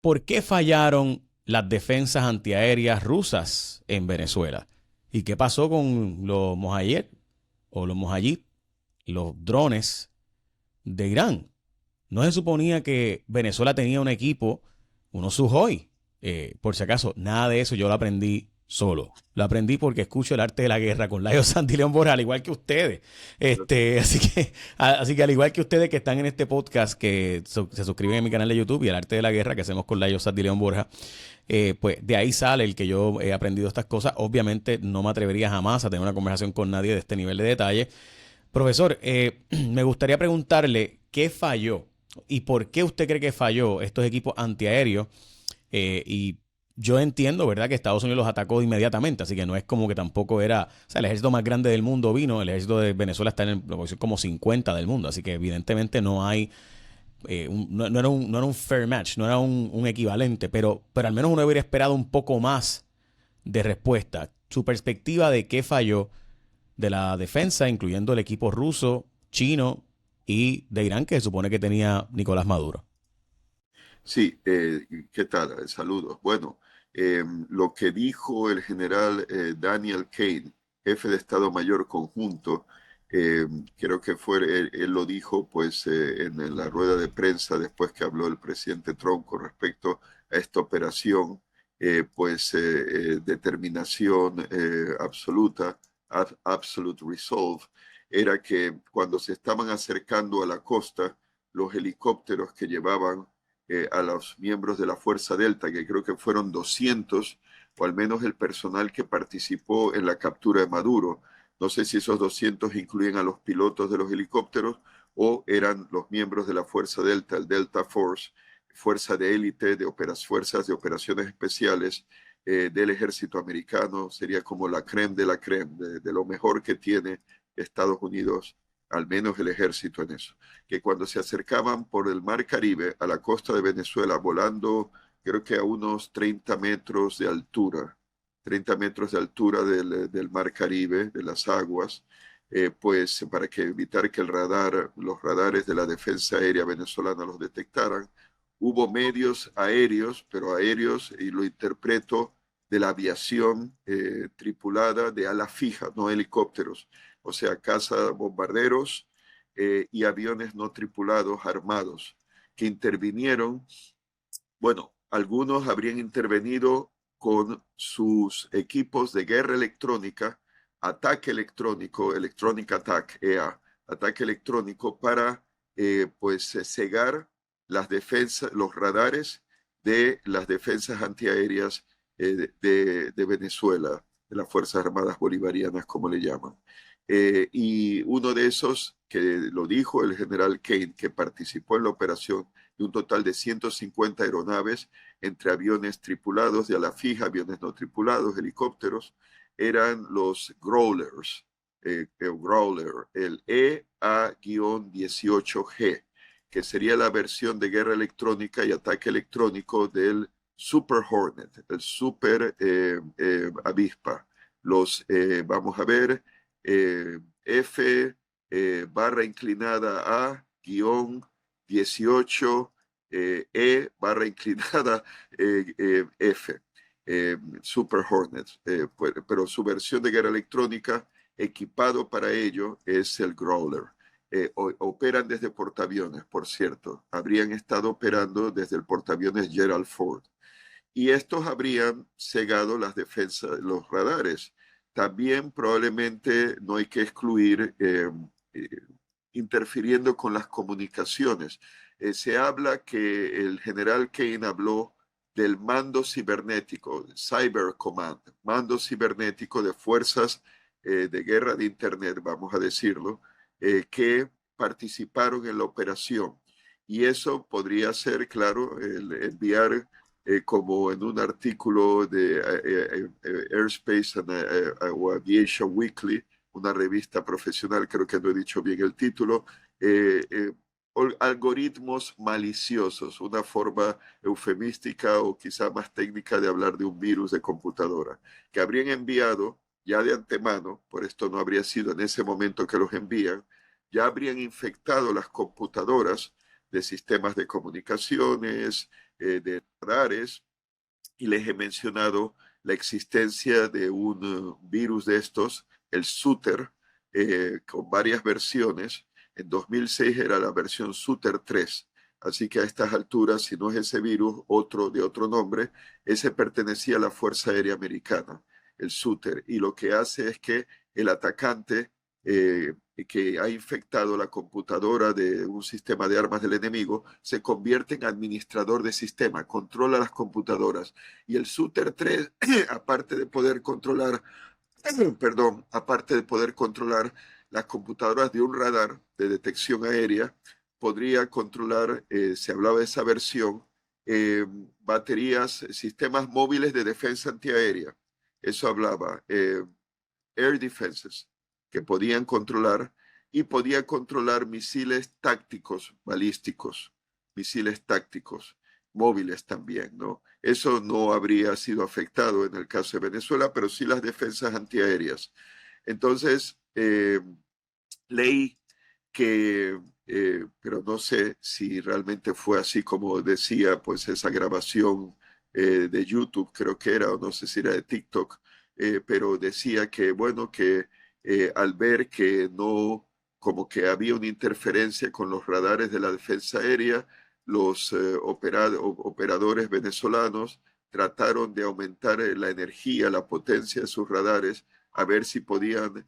¿por qué fallaron las defensas antiaéreas rusas en Venezuela? ¿Y qué pasó con los Mojayed o los Mojayid, los drones de Irán? No se suponía que Venezuela tenía un equipo, unos Sukhoi. Por si acaso, nada de eso yo lo aprendí solo. Lo aprendí porque escucho el arte de la guerra con Layo Santileón Borja, al igual que ustedes. Así que al igual que ustedes que están en este podcast, que se suscriben a mi canal de YouTube y el arte de la guerra que hacemos con Layo Santileón Borja, pues de ahí sale el que yo he aprendido estas cosas. Obviamente no me atrevería jamás a tener una conversación con nadie de este nivel de detalle. Profesor, me gustaría preguntarle qué falló y por qué usted cree que falló estos equipos antiaéreos. Y yo entiendo, ¿verdad?, que Estados Unidos los atacó inmediatamente, así que no es como que tampoco era, o sea, el ejército más grande del mundo vino, el ejército de Venezuela está en la posición como 50 del mundo, así que evidentemente no hay, no era un fair match, no era un equivalente, pero al menos uno hubiera esperado un poco más de respuesta. Su perspectiva de qué falló de la defensa, incluyendo el equipo ruso, chino y de Irán, que se supone que tenía Nicolás Maduro. Sí, ¿qué tal? Saludos. Bueno, lo que dijo el general Daniel Kane, jefe de Estado Mayor Conjunto, eh, creo que fue, él lo dijo pues en la rueda de prensa después que habló el presidente Trump con respecto a esta operación, determinación absoluta, absolute resolve, era que cuando se estaban acercando a la costa, los helicópteros que llevaban a los miembros de la Fuerza Delta, que creo que fueron 200, o al menos el personal que participó en la captura de Maduro. No sé si esos 200 incluyen a los pilotos de los helicópteros o eran los miembros de la Fuerza Delta, el Delta Force, fuerza de élite, fuerzas de operaciones especiales del ejército americano. Sería como la creme de la creme, de lo mejor que tiene Estados Unidos, al menos el ejército en eso, que cuando se acercaban por el mar Caribe a la costa de Venezuela, volando creo que a unos 30 metros de altura, 30 metros de altura del mar Caribe, de las aguas, pues para que evitar que los radares de la defensa aérea venezolana los detectaran, hubo medios aéreos, pero aéreos, y lo interpreto, de la aviación tripulada de ala fija, no helicópteros, o sea, bombarderos y aviones no tripulados armados que intervinieron. Bueno, algunos habrían intervenido con sus equipos de guerra electrónica, ataque electrónico, electronic attack, EA, ataque electrónico para cegar las defensas, los radares de las defensas antiaéreas de Venezuela, de las Fuerzas Armadas Bolivarianas, como le llaman. Y uno de esos, que lo dijo el general Kane, que participó en la operación, de un total de 150 aeronaves, entre aviones tripulados de ala fija, aviones no tripulados, helicópteros, eran los Growlers, el EA-18G, que sería la versión de guerra electrónica y ataque electrónico del Super Hornet, el Super Avispa. Vamos a ver, F barra inclinada A guión 18 barra inclinada F, Super Hornet, pero su versión de guerra electrónica equipado para ello es el Growler. Operan desde portaaviones, por cierto. Habrían estado operando desde el portaaviones Gerald Ford. Y estos habrían cegado las defensas, los radares. También probablemente no hay que excluir eh, interfiriendo con las comunicaciones. Se habla que el general Kane habló del mando cibernético, Cyber Command, mando cibernético de fuerzas de guerra de Internet, vamos a decirlo, que participaron en la operación. Y eso podría ser, claro, el enviar como en un artículo de Airspace o Aviation Weekly, una revista profesional, creo que no he dicho bien el título, eh, eh, algoritmos maliciosos, una forma eufemística o quizá más técnica de hablar de un virus de computadora, que habrían enviado ya de antemano, por esto no habría sido en ese momento que los envían, ya habrían infectado las computadoras de sistemas de comunicaciones, de radares, y les he mencionado la existencia de un virus de estos, el Suter, con varias versiones. En 2006 era la versión Suter 3. Así que a estas alturas, si no es ese virus, otro de otro nombre, ese pertenecía a la Fuerza Aérea Americana, el Suter. Y lo que hace es que el atacante que ha infectado la computadora de un sistema de armas del enemigo se convierte en administrador de sistema, controla las computadoras. Y el Suter 3, aparte de poder controlar, perdón, aparte de poder controlar las computadoras de un radar de detección aérea, podría controlar, se hablaba de esa versión, baterías, sistemas móviles de defensa antiaérea. Eso hablaba, air defenses, que podían controlar, y podía controlar misiles tácticos balísticos, misiles tácticos móviles también, ¿no? Eso no habría sido afectado en el caso de Venezuela, pero sí las defensas antiaéreas. Entonces, leí que, pero no sé si realmente fue así como decía, pues esa grabación de YouTube, creo que era, o no sé si era de TikTok, pero decía que, bueno, que al ver que no, como que había una interferencia con los radares de la defensa aérea, los operadores venezolanos trataron de aumentar la energía, la potencia de sus radares, a ver si podían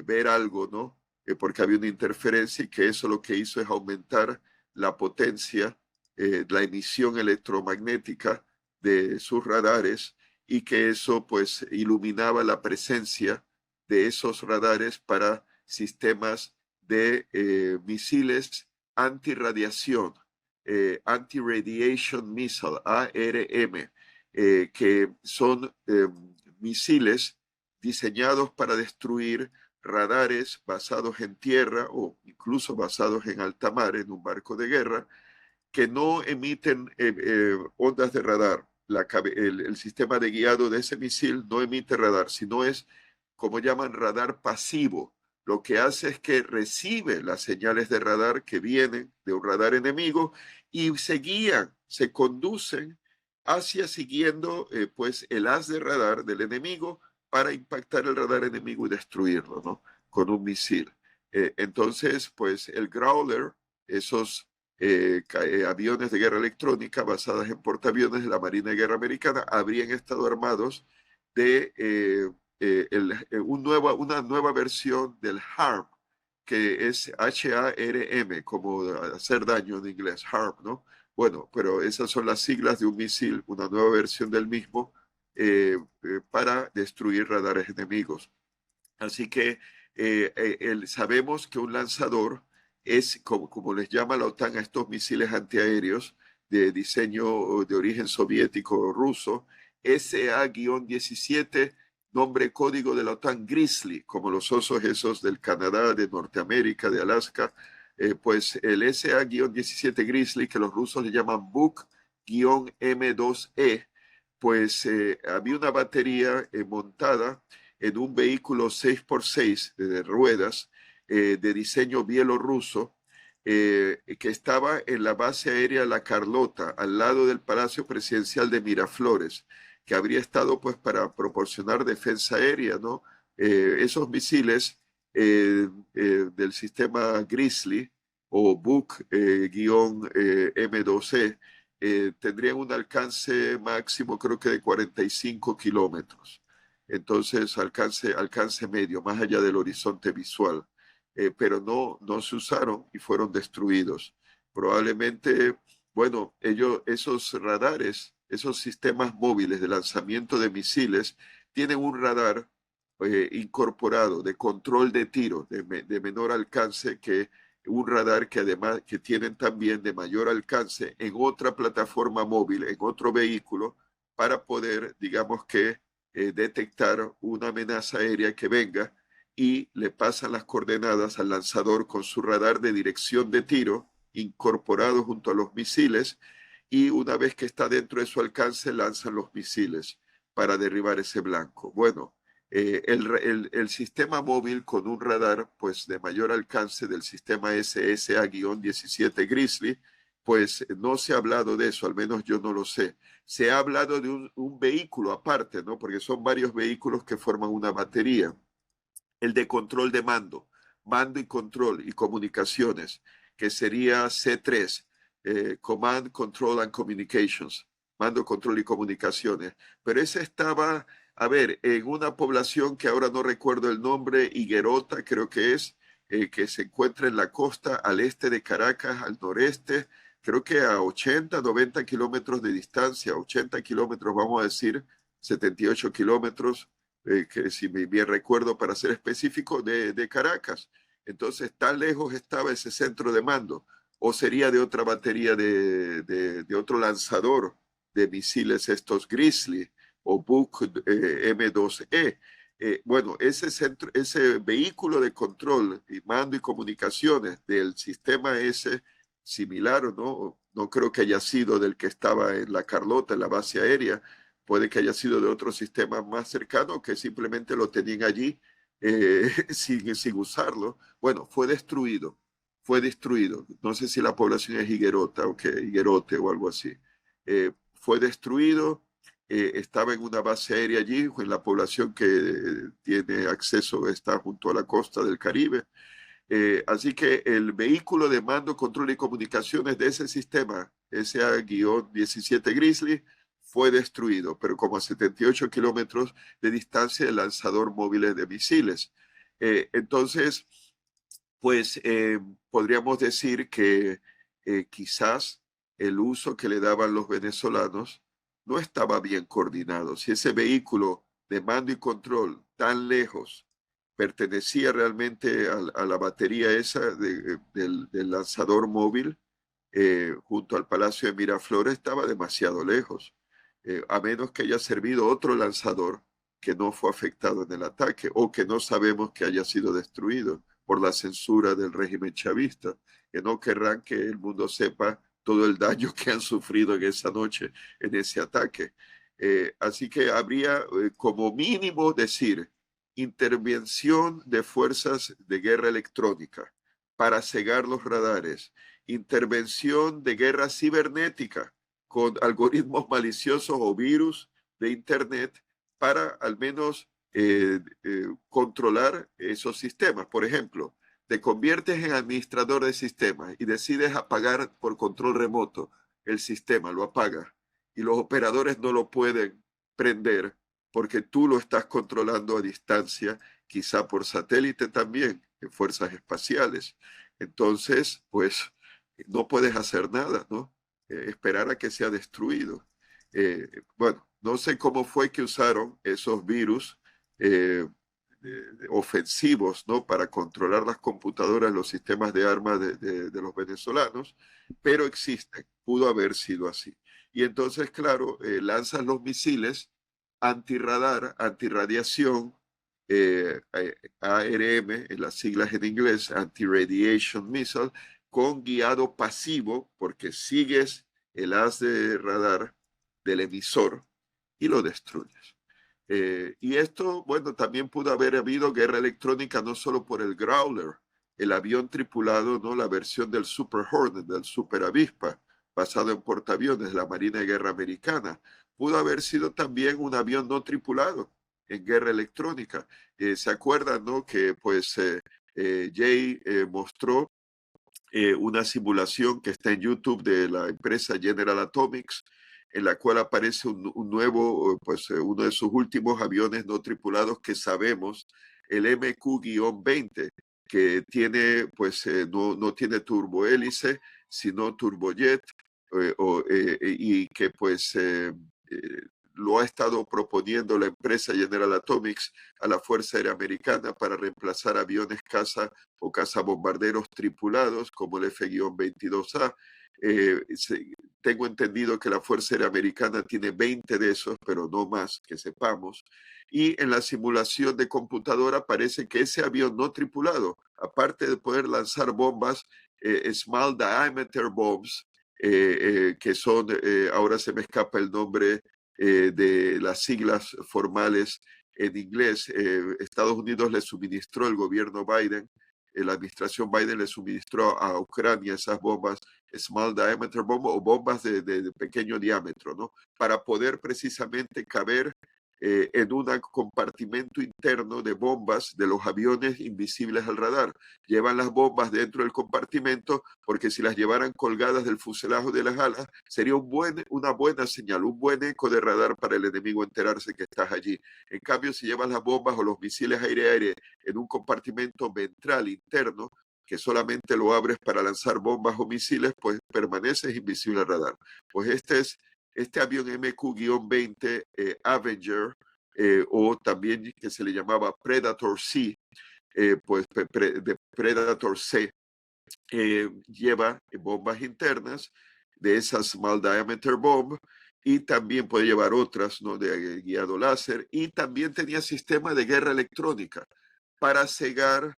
ver algo, ¿no? Porque había una interferencia, y que eso lo que hizo es aumentar la potencia, la emisión electromagnética de sus radares, y que eso pues iluminaba la presencia de esos radares para sistemas de misiles antirradiación, Anti-Radiation Missile, ARM, que son misiles diseñados para destruir radares basados en tierra o incluso basados en alta mar, en un barco de guerra, que no emiten ondas de radar. El sistema de guiado de ese misil no emite radar, sino es como llaman radar pasivo. Lo que hace es que recibe las señales de radar que vienen de un radar enemigo y se guían, se conducen hacia siguiendo pues el haz de radar del enemigo para impactar el radar enemigo y destruirlo, ¿no? Con un misil. Entonces, pues el Growler, esos aviones de guerra electrónica basadas en portaaviones de la Marina de Guerra Americana, habrían estado armados de una nueva versión del HARM, que es HARM, como hacer daño en inglés, HARM, ¿no? Bueno, pero esas son las siglas de un misil, una nueva versión del mismo, para destruir radares enemigos. Así que sabemos que un lanzador es, como les llama la OTAN a estos misiles antiaéreos de diseño de origen soviético o ruso, SA-17, nombre código de la OTAN Grizzly, como los osos esos del Canadá, de Norteamérica, de Alaska, pues el SA-17 Grizzly, que los rusos le llaman Buk-M2E, pues había una batería montada en un vehículo 6x6 de ruedas de diseño bielorruso, que estaba en la base aérea La Carlota, al lado del Palacio Presidencial de Miraflores, que habría estado pues para proporcionar defensa aérea, ¿no? Esos misiles del sistema Grizzly o Buk-M2E tendrían un alcance máximo, creo que de 45 kilómetros. Entonces, alcance medio, más allá del horizonte visual. Pero no se usaron y fueron destruidos. Probablemente, bueno, esos radares, esos sistemas móviles de lanzamiento de misiles, tienen un radar incorporado de control de tiro de menor alcance que un radar que además que tienen también de mayor alcance en otra plataforma móvil, en otro vehículo, para poder, digamos que, detectar una amenaza aérea que venga, y le pasan las coordenadas al lanzador con su radar de dirección de tiro incorporado junto a los misiles, y una vez que está dentro de su alcance lanzan los misiles para derribar ese blanco. Bueno, el sistema móvil con un radar pues de mayor alcance del sistema SSA-17 Grizzly pues no se ha hablado de eso, al menos yo no lo sé. Se ha hablado de un vehículo aparte, ¿no? Porque son varios vehículos que forman una batería. El de control de mando, mando y control y comunicaciones, que sería C3, Command, Control and Communications, mando, control y comunicaciones. Pero ese estaba, a ver, en una población que ahora no recuerdo el nombre, Higuerota creo que es, que se encuentra en la costa al este de Caracas, al noreste, creo que a 80, 90 kilómetros de distancia, 80 kilómetros, vamos a decir, 78 kilómetros, que si bien recuerdo, para ser específico, de Caracas. Entonces, tan lejos estaba ese centro de mando, o sería de otra batería de otro lanzador de misiles, estos Grizzly o Buk M2E. Bueno, ese centro, ese vehículo de control y mando y comunicaciones del sistema S similar, ¿no? No creo que haya sido del que estaba en la Carlota, en la base aérea, puede que haya sido de otro sistema más cercano que simplemente lo tenían allí sin usarlo. Bueno, fue destruido, fue destruido. No sé si la población es higuerota o que higuerote o algo así. Fue destruido, estaba en una base aérea allí, en la población que tiene acceso, está junto a la costa del Caribe. Así que el vehículo de mando, control y comunicaciones de ese sistema, SA-17 Grizzly, fue destruido, pero como a 78 kilómetros de distancia del lanzador móvil de misiles. Entonces, pues podríamos decir que quizás el uso que le daban los venezolanos no estaba bien coordinado. Si ese vehículo de mando y control tan lejos pertenecía realmente a la batería esa del lanzador móvil, junto al Palacio de Miraflores, estaba demasiado lejos, a menos que haya servido otro lanzador que no fue afectado en el ataque o que no sabemos que haya sido destruido por la censura del régimen chavista, que no querrán que el mundo sepa todo el daño que han sufrido en esa noche, en ese ataque. Así que habría como mínimo decir intervención de fuerzas de guerra electrónica para cegar los radares, intervención de guerra cibernética con algoritmos maliciosos o virus de Internet para al menos controlar esos sistemas. Por ejemplo, te conviertes en administrador de sistemas y decides apagar por control remoto el sistema, lo apagas y los operadores no lo pueden prender porque tú lo estás controlando a distancia, quizá por satélite también, en fuerzas espaciales. Entonces, pues no puedes hacer nada, ¿no? Esperar a que sea destruido. Bueno, no sé cómo fue que usaron esos virus ofensivos, ¿no? Para controlar las computadoras, los sistemas de armas de los venezolanos, pero existen, pudo haber sido así. Y entonces, claro, lanzan los misiles antirradar, antirradiación, ARM, en las siglas en inglés, Anti-Radiation Missile, con guiado pasivo, porque sigues el haz de radar del emisor y lo destruyes. Y esto, bueno, también pudo haber habido guerra electrónica no solo por el Growler, el avión tripulado, ¿no? La versión del Super Hornet, del Super Avispa, basado en portaaviones de la Marina de Guerra Americana. Pudo haber sido también un avión no tripulado en guerra electrónica. ¿Se acuerdan, no? Que pues Jay mostró una simulación que está en YouTube de la empresa General Atomics, en la cual aparece un nuevo, pues uno de sus últimos aviones no tripulados que sabemos, el MQ-20, que tiene, pues no tiene turbohélice, sino turbojet, y que pues lo ha estado proponiendo la empresa General Atomics a la Fuerza Aérea Americana para reemplazar aviones caza o cazabombarderos tripulados como el F-22A. Tengo entendido que la Fuerza Aérea Americana tiene 20 de esos, pero no más que sepamos. Y en la simulación de computadora parece que ese avión no tripulado, aparte de poder lanzar bombas, small diameter bombs, que son, ahora se me escapa el nombre de las siglas formales en inglés. Estados Unidos le suministró el gobierno Biden la administración Biden le suministró a Ucrania esas bombas Small Diameter Bomb o bombas de pequeño diámetro, ¿no? Para poder precisamente caber en un compartimento interno de bombas de los aviones invisibles al radar. Llevan las bombas dentro del compartimento porque si las llevaran colgadas del fuselaje de las alas sería una buena señal, un buen eco de radar para el enemigo enterarse que estás allí. En cambio, si llevas las bombas o los misiles aire-aire en un compartimento ventral interno, que solamente lo abres para lanzar bombas o misiles, pues permaneces invisible al radar. Pues este avión MQ-20 Avenger, o también que se le llamaba Predator C, pues de Predator C, lleva bombas internas de esas Small Diameter Bomb y también puede llevar otras, ¿no? De guiado láser, y también tenía sistema de guerra electrónica para cegar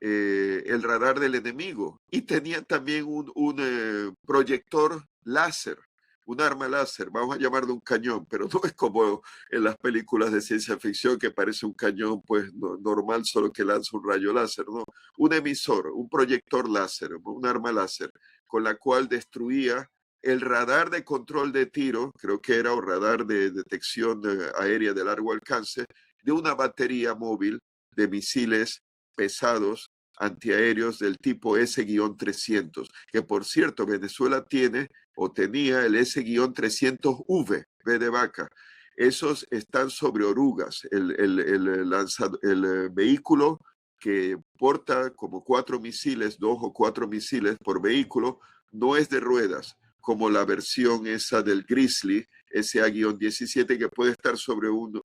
el radar del enemigo, y tenía también un proyector láser, un arma láser, vamos a llamarlo un cañón, pero no es como en las películas de ciencia ficción que parece un cañón pues normal, solo que lanza un rayo láser, no, un emisor, un proyector láser, un arma láser, con la cual destruía el radar de control de tiro, creo que era, o radar de detección aérea de largo alcance, de una batería móvil de misiles pesados antiaéreos del tipo S-300, que por cierto Venezuela tiene o tenía el S-300V, V de vaca. Esos están sobre orugas. El vehículo que porta como 4 misiles, 2 o 4 misiles por vehículo, no es de ruedas, como la versión esa del Grizzly, SA-17, que puede estar sobre un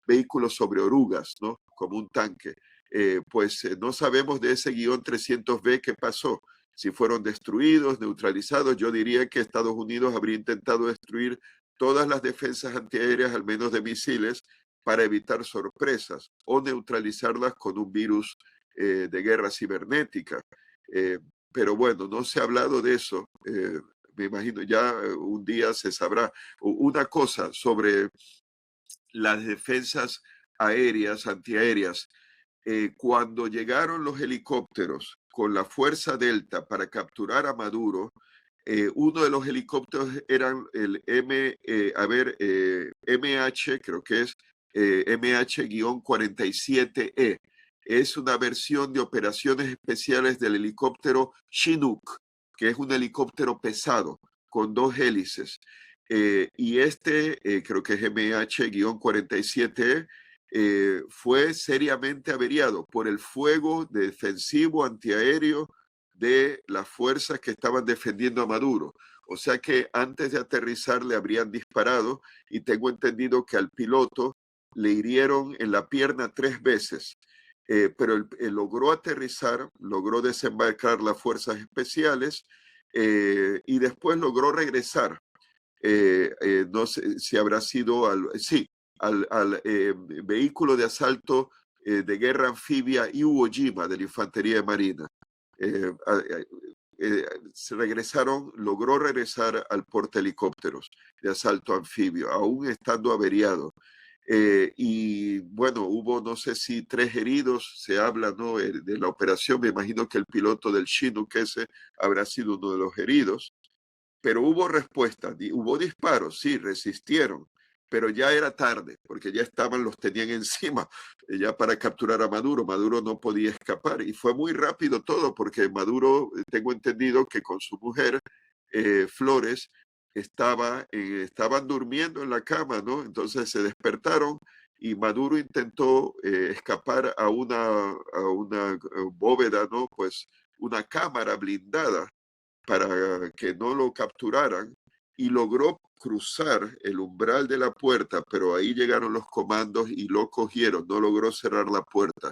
vehículo sobre orugas, ¿no? Como un tanque. No sabemos de ese -300B qué pasó, si fueron destruidos, neutralizados. Yo diría que Estados Unidos habría intentado destruir todas las defensas antiaéreas, al menos de misiles, para evitar sorpresas o neutralizarlas con un virus de guerra cibernética. Pero bueno, no se ha hablado de eso. Me imagino ya un día se sabrá. Una cosa sobre las defensas aéreas, antiaéreas. Cuando llegaron los helicópteros con la Fuerza Delta para capturar a Maduro, uno de los helicópteros eran el MH, creo que es MH-47E. Es una versión de operaciones especiales del helicóptero Chinook, que es un helicóptero pesado con 2 hélices. Y creo que es MH-47E, fue seriamente averiado por el fuego defensivo antiaéreo de las fuerzas que estaban defendiendo a Maduro. O sea que antes de aterrizar le habrían disparado, y tengo entendido que al piloto le hirieron en la pierna 3 veces. Pero él logró aterrizar, logró desembarcar las fuerzas especiales, y después logró regresar. No sé si habrá sido al vehículo de asalto de guerra anfibia Iwo Jima de la Infantería de Marina. Logró regresar al portahelicópteros de asalto anfibio, aún estando averiado. Y bueno, hubo no sé si 3 heridos, se habla, ¿no? De la operación. Me imagino que el piloto del Chinook ese habrá sido uno de los heridos. Pero hubo respuesta, hubo disparos, sí, resistieron, pero ya era tarde, porque ya los tenían encima, ya para capturar a Maduro. Maduro no podía escapar, y fue muy rápido todo, porque Maduro, tengo entendido que con su mujer, Flores, estaban durmiendo en la cama, ¿no? Entonces se despertaron, y Maduro intentó escapar a una bóveda, ¿no? Pues una cámara blindada para que no lo capturaran, y logró cruzar el umbral de la puerta, pero ahí llegaron los comandos y lo cogieron. No logró cerrar la puerta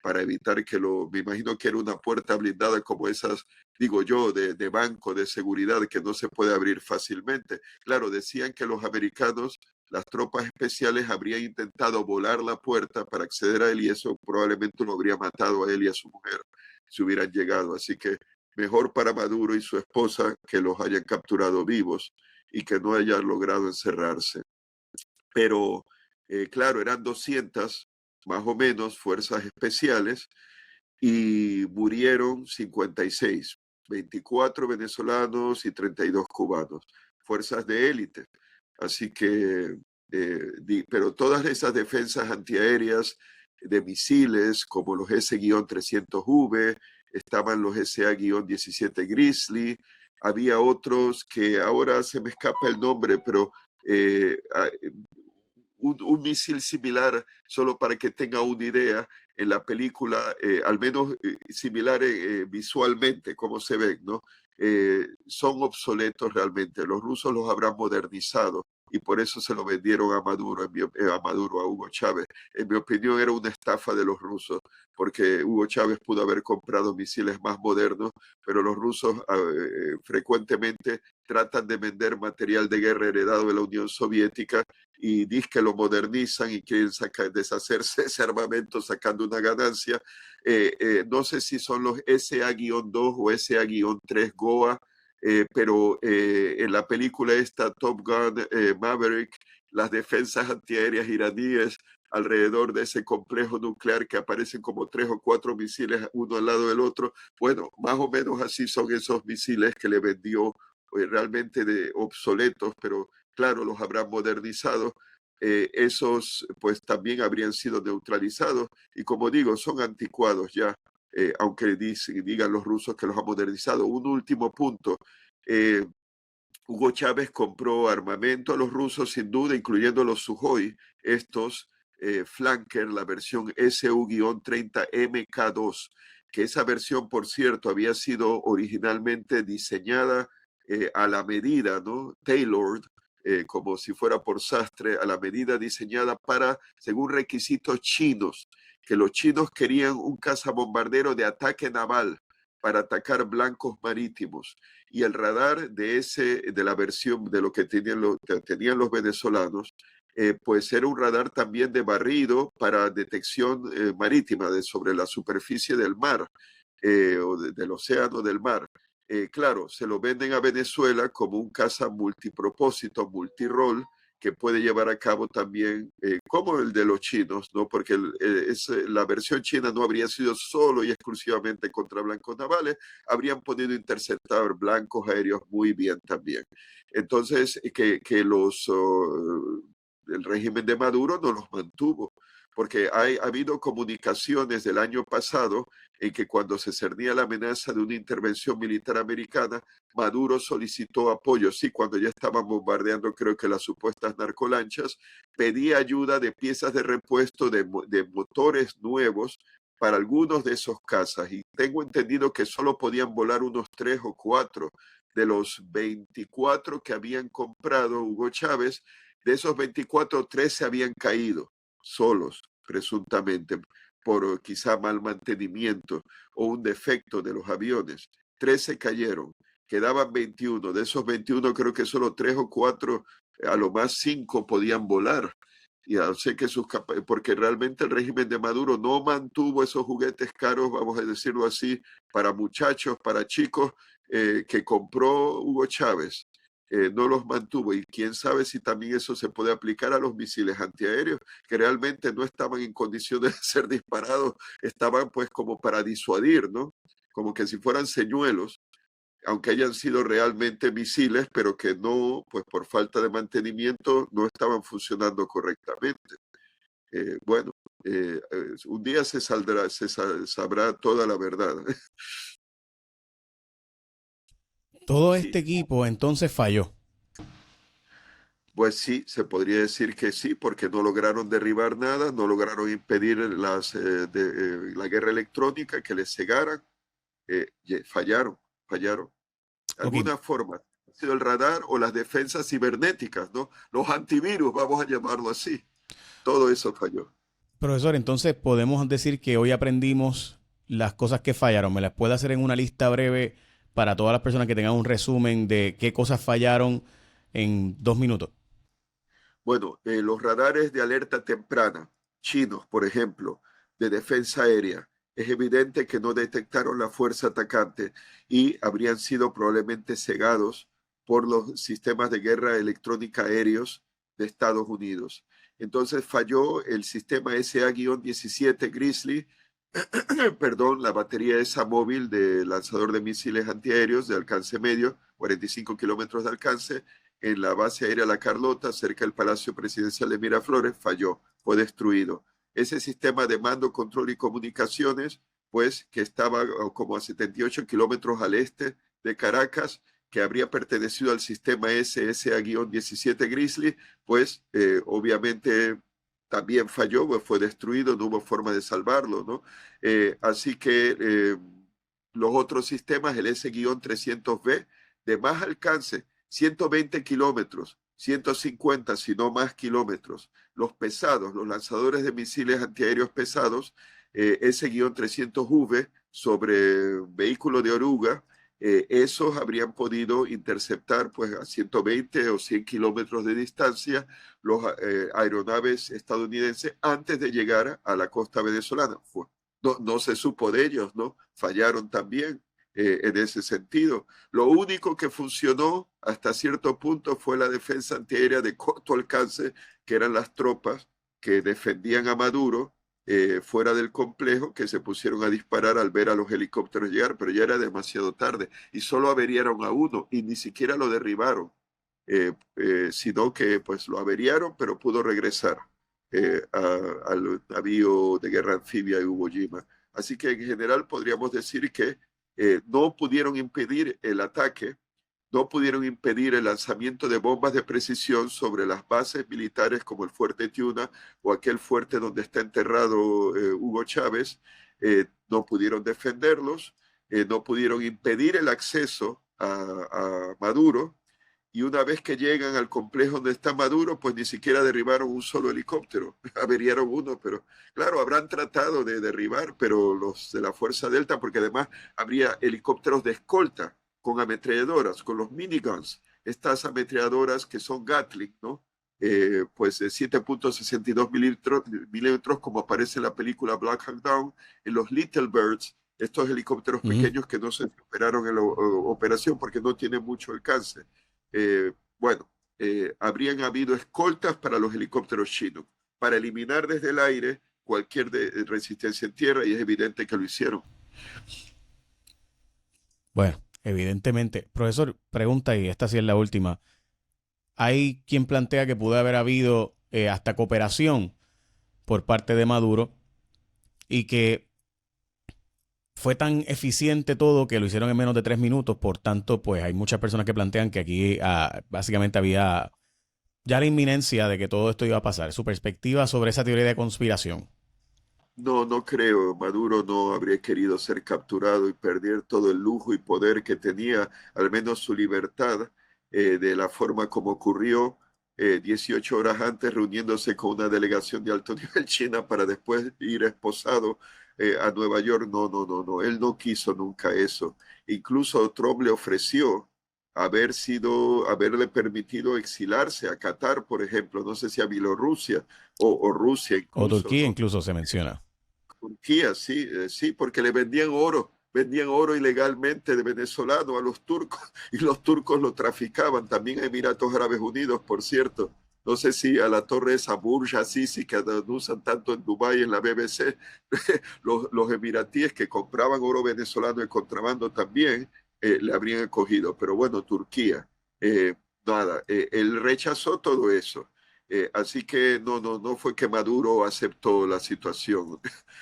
para evitar me imagino que era una puerta blindada como esas, digo yo, de banco de seguridad, que no se puede abrir fácilmente. Claro, decían que los americanos, las tropas especiales, habrían intentado volar la puerta para acceder a él, y eso probablemente lo habría matado a él y a su mujer si hubieran llegado. Así que mejor para Maduro y su esposa que los hayan capturado vivos y que no hayan logrado encerrarse. Pero claro, eran 200 más o menos fuerzas especiales, y murieron 56, 24 venezolanos y 32 cubanos, fuerzas de élite. Así que, pero todas esas defensas antiaéreas de misiles, como los S-300V, estaban los SA-17 Grizzly, había otros que ahora se me escapa el nombre, pero eh, un misil similar, solo para que tenga una idea, en la película, al menos similar visualmente, como se ven, ¿no? Son obsoletos realmente. Los rusos los habrán modernizado y por eso se lo vendieron a Maduro, a Maduro, a Hugo Chávez. En mi opinión era una estafa de los rusos, porque Hugo Chávez pudo haber comprado misiles más modernos, pero los rusos frecuentemente tratan de vender material de guerra heredado de la Unión Soviética y dicen que lo modernizan y quieren deshacerse de ese armamento sacando una ganancia. No sé si son los SA-2 o SA-3 Goa, pero en la película esta Top Gun Maverick, las defensas antiaéreas iraníes alrededor de ese complejo nuclear que aparecen como 3 o 4 misiles uno al lado del otro, bueno, más o menos así son esos misiles que le vendió realmente de obsoletos, pero claro, los habrán modernizado. Esos pues también habrían sido neutralizados y como digo, son anticuados ya, aunque digan los rusos que los ha modernizado. Un último punto, eh, Hugo Chávez compró armamento a los rusos sin duda, incluyendo los Sukhoi, estos Flanker, la versión SU-30 MK2, que esa versión, por cierto, había sido originalmente diseñada a la medida, ¿no? Tailored, como si fuera por sastre, a la medida diseñada para, según requisitos chinos, que los chinos querían un cazabombardero de ataque naval para atacar blancos marítimos y el radar de la versión de lo que tenían los venezolanos, pues era un radar también de barrido para detección marítima sobre la superficie del mar o del océano del mar. Claro, se lo venden a Venezuela como un caza multipropósito, multirol, que puede llevar a cabo también, como el de los chinos, ¿no? Porque la versión china no habría sido solo y exclusivamente contra blancos navales, habrían podido interceptar blancos aéreos muy bien también. Entonces, el régimen de Maduro no los mantuvo, porque ha habido comunicaciones del año pasado en que cuando se cernía la amenaza de una intervención militar americana, Maduro solicitó apoyo, sí, cuando ya estaban bombardeando creo que las supuestas narcolanchas, pedía ayuda de piezas de repuesto de motores nuevos para algunos de esos cazas y tengo entendido que solo podían volar unos 3 o 4 de los 24 que habían comprado Hugo Chávez. De esos 24, 13 habían caído solos, presuntamente, por quizá mal mantenimiento o un defecto de los aviones. 13 cayeron, quedaban 21. De esos 21 creo que solo 3 o 4, a lo más 5 podían volar. Y sé que porque realmente el régimen de Maduro no mantuvo esos juguetes caros, vamos a decirlo así, para muchachos, para chicos, que compró Hugo Chávez. No los mantuvo y quién sabe si también eso se puede aplicar a los misiles antiaéreos que realmente no estaban en condiciones de ser disparados, estaban pues como para disuadir, ¿no? Como que si fueran señuelos, aunque hayan sido realmente misiles, pero que no, pues por falta de mantenimiento no estaban funcionando correctamente. Bueno, un día sabrá toda la verdad. Todo Sí. este equipo entonces falló. Pues sí, se podría decir que sí, porque no lograron derribar nada, no lograron impedir la guerra electrónica, que les cegaran, fallaron, fallaron. De Ok, alguna forma, ha sido el radar o las defensas cibernéticas, ¿no? Los antivirus, vamos a llamarlo así. Todo eso falló. profesor, entonces podemos decir que hoy aprendimos las cosas que fallaron. ¿Me las puede hacer en una lista breve para todas las personas que tengan un resumen de qué cosas fallaron en 2 minutos? Bueno, los radares de alerta temprana, chinos, por ejemplo, de defensa aérea, es evidente que no detectaron la fuerza atacante y habrían sido probablemente cegados por los sistemas de guerra electrónica aéreos de Estados Unidos. Entonces falló el sistema SA-17 Grizzly perdón, la batería esa móvil de lanzador de misiles antiaéreos de alcance medio, 45 kilómetros de alcance, en la base aérea La Carlota, cerca del Palacio Presidencial de Miraflores, falló, fue destruido. Ese sistema de mando, control y comunicaciones, pues que estaba como a 78 kilómetros al este de Caracas, que habría pertenecido al sistema SSA-17 Grizzly, pues obviamente también falló, pues, fue destruido, no hubo forma de salvarlo, ¿no? Así que los otros sistemas, el S-300B, de más alcance, 120 kilómetros, 150, si no más kilómetros. Los pesados, los lanzadores de misiles antiaéreos pesados, S-300V sobre vehículo de oruga, esos habrían podido interceptar pues a 120 o 100 kilómetros de distancia los aeronaves estadounidenses antes de llegar a la costa venezolana. No se supo de ellos, ¿no? Fallaron también en ese sentido. Lo único que funcionó hasta cierto punto fue la defensa antiaérea de corto alcance, que eran las tropas que defendían a Maduro fuera del complejo, que se pusieron a disparar al ver a los helicópteros llegar, pero ya era demasiado tarde y solo averiaron a uno y ni siquiera lo derribaron, sino que pues lo averiaron, pero pudo regresar al navío de guerra anfibia Iwo Jima. Así que en general podríamos decir que no pudieron impedir el ataque, no pudieron impedir el lanzamiento de bombas de precisión sobre las bases militares como el Fuerte Tiuna o aquel fuerte donde está enterrado Hugo Chávez, no pudieron defenderlos, no pudieron impedir el acceso a Maduro, y una vez que llegan al complejo donde está Maduro, pues ni siquiera derribaron un solo helicóptero, averiaron uno, pero claro, habrán tratado de derribar, pero los de la Fuerza Delta, porque además habría helicópteros de escolta con ametralladoras, con los miniguns, estas ametralladoras que son Gatling, ¿no? Pues de 7.62 milímetros, como aparece en la película Black Hawk Down, en los Little Birds, estos helicópteros pequeños que no se operaron en la operación porque no tienen mucho alcance. Bueno, habrían habido escoltas para los helicópteros chinos, para eliminar desde el aire cualquier resistencia en tierra, y es evidente que lo hicieron. Bueno, evidentemente. Profesor, pregunta, y esta sí es la última. Hay quien plantea que pudo haber habido hasta cooperación por parte de Maduro y que fue tan eficiente todo que lo hicieron en menos de 3 minutos. Por tanto, pues hay muchas personas que plantean que aquí básicamente había ya la inminencia de que todo esto iba a pasar. Su perspectiva sobre esa teoría de conspiración. No, no creo. Maduro no habría querido ser capturado y perder todo el lujo y poder que tenía, al menos su libertad, de la forma como ocurrió 18 horas antes, reuniéndose con una delegación de alto nivel china para después ir esposado a Nueva York. No, no, no, no. Él no quiso nunca eso. Incluso Trump le ofreció haberle permitido exilarse a Qatar, por ejemplo, no sé si a Bielorrusia o Rusia O incluso, Turquía ¿no? incluso se menciona. Turquía, sí, sí, porque le vendían oro ilegalmente de venezolano a los turcos y los turcos lo traficaban también a Emiratos Árabes Unidos, por cierto. No sé si a la torre esa Burj Asisi que usan tanto en Dubái en la BBC, los emiratíes que compraban oro venezolano de contrabando también le habrían acogido. Pero bueno, Turquía, nada, él rechazó todo eso. Así que no fue que Maduro aceptó la situación.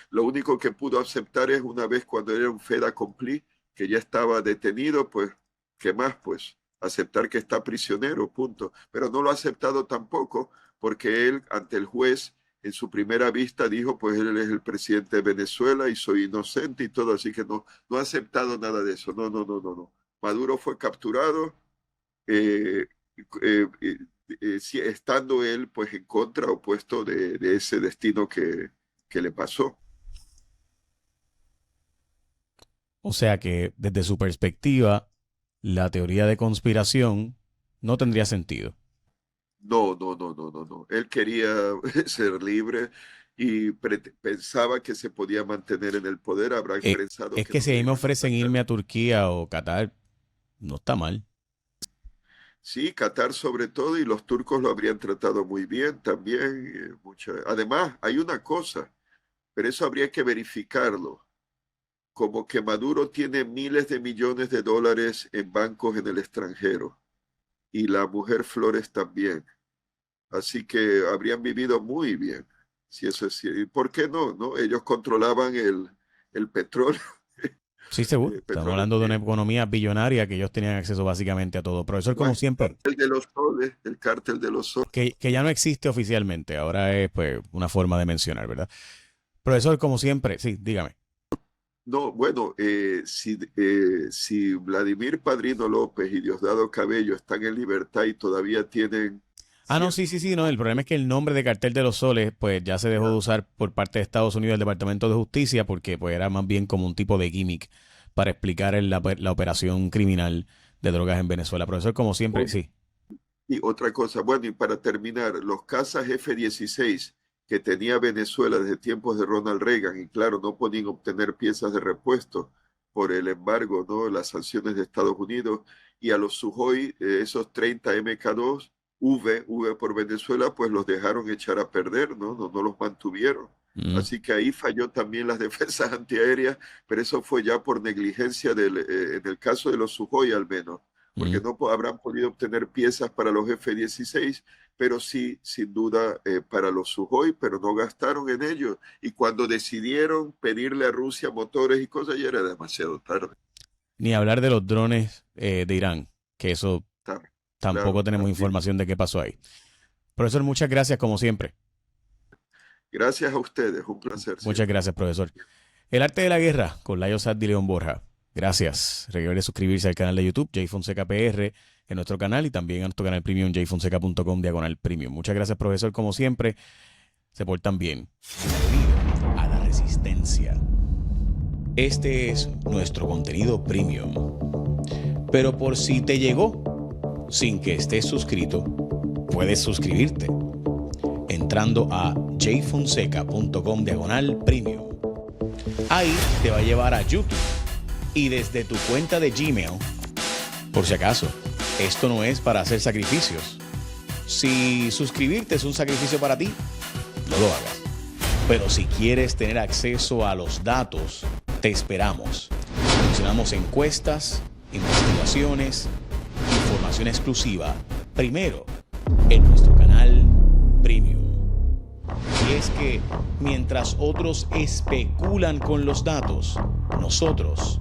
Lo único que pudo aceptar es una vez cuando era un fait accompli, que ya estaba detenido, pues, ¿qué más? Pues aceptar que está prisionero, punto. Pero no lo ha aceptado tampoco porque él, ante el juez, en su primera vista dijo, pues él es el presidente de Venezuela y soy inocente y todo, así que no ha aceptado nada de eso. No, no, no, no, no. Maduro fue capturado, eh, eh, eh, sí, estando él pues en contra, opuesto de ese destino que le pasó. O sea que desde su perspectiva, la teoría de conspiración no tendría sentido. No, no, no, no, no, no. Él quería ser libre y pensaba que se podía mantener en el poder. Habrá pensado Es que que no si lo ahí me iban a ofrecen sacar. irme a Turquía o Qatar, no está mal. Sí, Qatar sobre todo, y los turcos lo habrían tratado muy bien también. Además, hay una cosa. pero eso habría que verificarlo. Como que Maduro tiene miles de millones de dólares en bancos en el extranjero y la mujer Flores también. Así que habrían vivido muy bien, si eso es cierto. ¿Y por qué no? ¿No? Ellos controlaban el petróleo. Sí, seguro. Estamos Petróleo hablando de una bien. economía billonaria que ellos tenían acceso básicamente a todo. Profesor, como siempre, El cártel de los soles. que ya no existe oficialmente, ahora es pues una forma de mencionar, ¿verdad? Profesor, como siempre, sí, dígame. No, bueno, si Vladimir Padrino López y Diosdado Cabello están en libertad y todavía tienen Ah, no, sí, sí, sí, no. El problema es que el nombre de Cartel de los Soles, pues ya se dejó de usar por parte de Estados Unidos, el Departamento de Justicia, porque pues era más bien como un tipo de gimmick para explicar la operación criminal de drogas en Venezuela. Profesor, como siempre, sí. Y otra cosa, bueno, y para terminar, los cazas F-16 que tenía Venezuela desde tiempos de Ronald Reagan, y claro, no podían obtener piezas de repuesto por el embargo, ¿no? Las sanciones de Estados Unidos, y a los Sujoy, esos 30 MK2, V por Venezuela, pues los dejaron echar a perder, ¿no? No los mantuvieron. Mm, Así que ahí falló también las defensas antiaéreas, pero eso fue ya por negligencia en el caso de los Sujoy al menos, porque mm. no habrán podido obtener piezas para los F-16, pero sí, sin duda, para los Sujoy, pero no gastaron en ello. Y cuando decidieron pedirle a Rusia motores y cosas, ya era demasiado tarde. Ni hablar de los drones de Irán, que eso tampoco Claro, tenemos también. información de qué pasó ahí. Profesor, muchas gracias, como siempre. Gracias a ustedes, un placer Muchas siempre. gracias, profesor. El arte de la guerra con Layo Saddi León Borja. Gracias. Recuerde suscribirse al canal de YouTube, Jay Fonseca PR, en nuestro canal y también a nuestro canal premium, jfonseca.com/premium. Muchas gracias, profesor, como siempre. Se portan bien. Bienvenido a la Resistencia. Este es nuestro contenido premium. Pero por si te llegó sin que estés suscrito, puedes suscribirte entrando a jfonseca.com/premium. Ahí te va a llevar a YouTube y desde tu cuenta de Gmail, por si acaso, esto no es para hacer sacrificios. Si suscribirte es un sacrificio para ti, no lo hagas. Pero si quieres tener acceso a los datos, te esperamos. Mencionamos encuestas, investigaciones, información exclusiva, primero en nuestro canal Premium. Y es que mientras otros especulan con los datos, nosotros